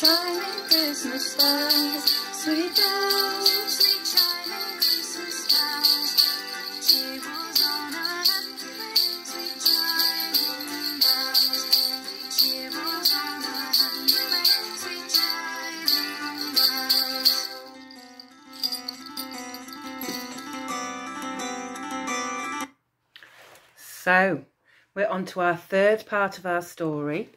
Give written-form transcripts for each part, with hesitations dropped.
chiming Christmas bells, sweet bells, sweet chiming Christmas bells. She was on a happy way, sweet chiming bells. She was on a happy way, sweet chiming bells. So, we're on to our third part of our story,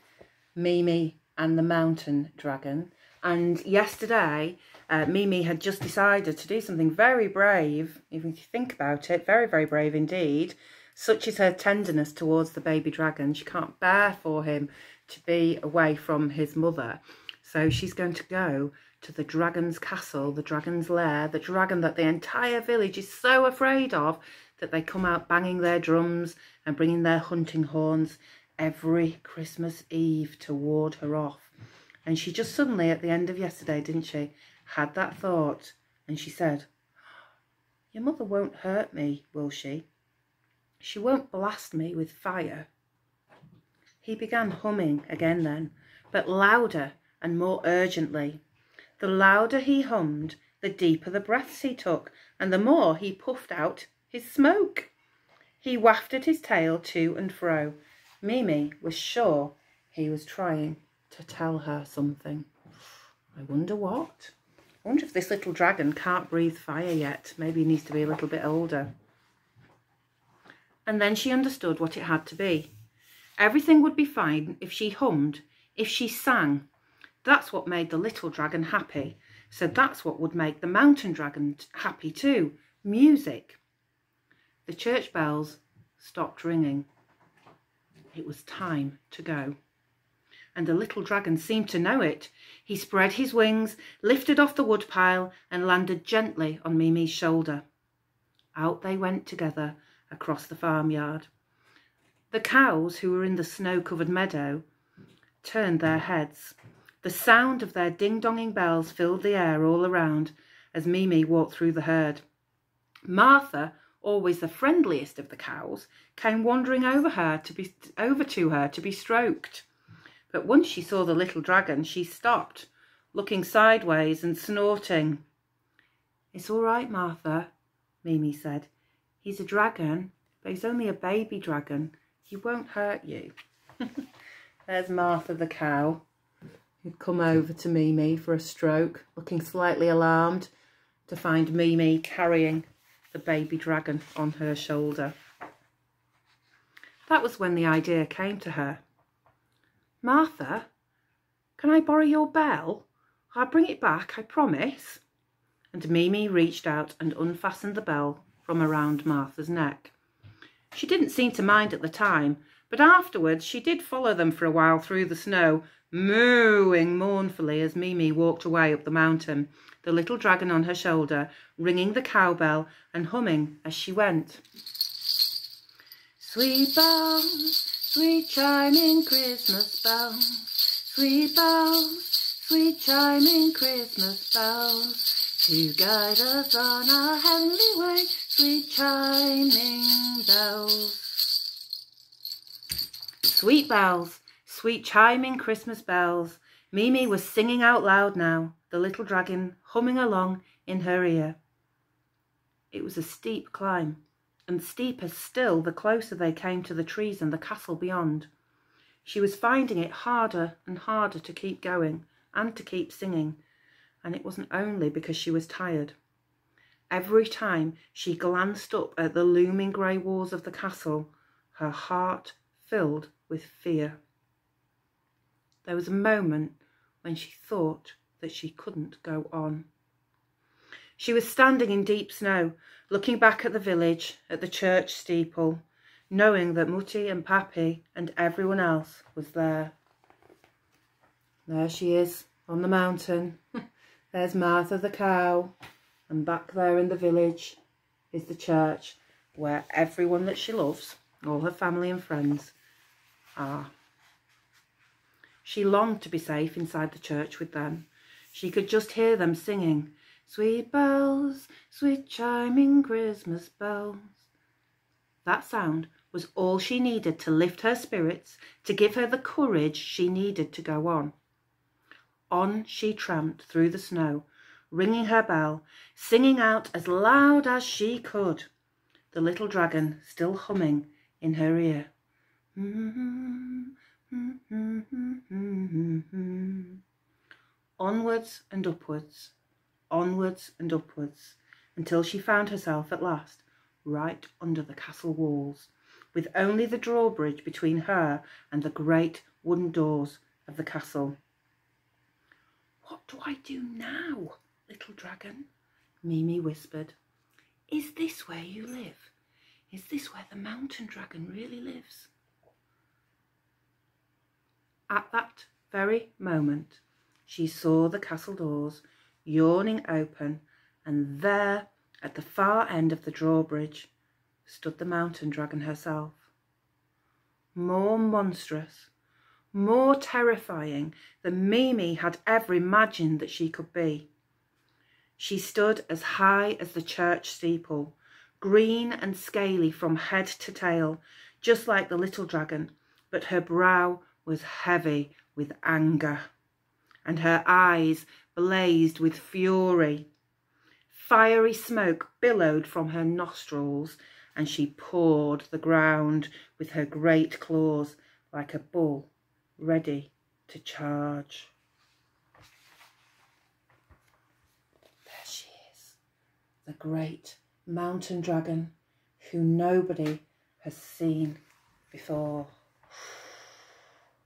Mimi and the Mountain Dragon. And yesterday, Mimi had just decided to do something very brave, even if you think about it, very, very brave indeed. Such is her tenderness towards the baby dragon. She can't bear for him to be away from his mother. So she's going to go to the dragon's castle, the dragon's lair, the dragon that the entire village is so afraid of that they come out banging their drums and bringing their hunting horns every Christmas Eve to ward her off. And she just suddenly, at the end of yesterday, didn't she, had that thought, and she said, "Your mother won't hurt me, will she? She won't blast me with fire." He began humming again then, but louder and more urgently. The louder he hummed, the deeper the breaths he took, and the more he puffed out his smoke. He wafted his tail to and fro. Mimi was sure he was trying to tell her something. I wonder what? I wonder if this little dragon can't breathe fire yet. Maybe he needs to be a little bit older. And then she understood what it had to be. Everything would be fine if she hummed, if she sang. That's what made the little dragon happy. So that's what would make the mountain dragon happy too. Music. The church bells stopped ringing. It was time to go. And the little dragon seemed to know it. He spread his wings, lifted off the woodpile and landed gently on Mimi's shoulder. Out they went together across the farmyard. The cows, who were in the snow-covered meadow, turned their heads. The sound of their ding-donging bells filled the air all around as Mimi walked through the herd. Martha, always the friendliest of the cows, came wandering over to her to be stroked. But once she saw the little dragon, she stopped, looking sideways and snorting. "It's all right, Martha," Mimi said. "He's a dragon, but he's only a baby dragon. He won't hurt you." There's Martha the cow, who'd come over to Mimi for a stroke, looking slightly alarmed to find Mimi carrying the baby dragon on her shoulder. That was when the idea came to her. "Martha, can I borrow your bell? I'll bring it back, I promise." And Mimi reached out and unfastened the bell from around Martha's neck. She didn't seem to mind at the time, but afterwards she did follow them for a while through the snow, mooing mournfully as Mimi walked away up the mountain, the little dragon on her shoulder, ringing the cowbell and humming as she went. Sweet bells, sweet chiming Christmas bells, sweet bells, sweet chiming Christmas bells, to guide us on our heavenly way, sweet chiming bells. Sweet bells, sweet chiming Christmas bells. Mimi was singing out loud now, the little dragon humming along in her ear. It was a steep climb, and steeper still the closer they came to the trees and the castle beyond. She was finding it harder and harder to keep going and to keep singing, and it wasn't only because she was tired. Every time she glanced up at the looming grey walls of the castle, her heart filled with fear. There was a moment when she thought that she couldn't go on. She was standing in deep snow, looking back at the village, at the church steeple, knowing that Mutti and Pappy and everyone else was there. There she is, on the mountain. There's Martha the cow, and back there in the village is the church, where everyone that she loves, all her family and friends, are. She longed to be safe inside the church with them. She could just hear them singing, "Sweet bells, sweet chiming Christmas bells." That sound was all she needed to lift her spirits, to give her the courage she needed to go on. On she tramped through the snow, ringing her bell, singing out as loud as she could, the little dragon still humming in her ear. Onwards and upwards, until she found herself at last right under the castle walls, with only the drawbridge between her and the great wooden doors of the castle. "What do I do now, little dragon?" Mimi whispered. "Is this where you live? Is this where the mountain dragon really lives?" At that very moment, she saw the castle doors yawning open, and there, at the far end of the drawbridge, stood the mountain dragon herself. More monstrous, more terrifying than Mimi had ever imagined that she could be. She stood as high as the church steeple, green and scaly from head to tail, just like the little dragon, but her brow was heavy with anger, and her eyes blazed with fury. Fiery smoke billowed from her nostrils, and she pawed the ground with her great claws like a bull ready to charge. There she is, the great mountain dragon who nobody has seen before.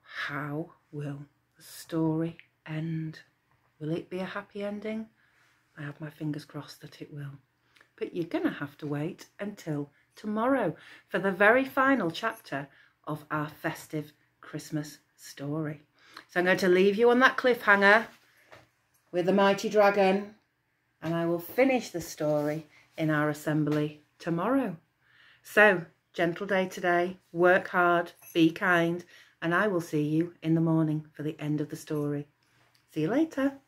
How will the story end? Will it be a happy ending? I have my fingers crossed that it will. But you're going to have to wait until tomorrow for the very final chapter of our festive Christmas story. So I'm going to leave you on that cliffhanger with the mighty dragon, and I will finish the story in our assembly tomorrow. So, gentle day today, work hard, be kind, and I will see you in the morning for the end of the story. See you later.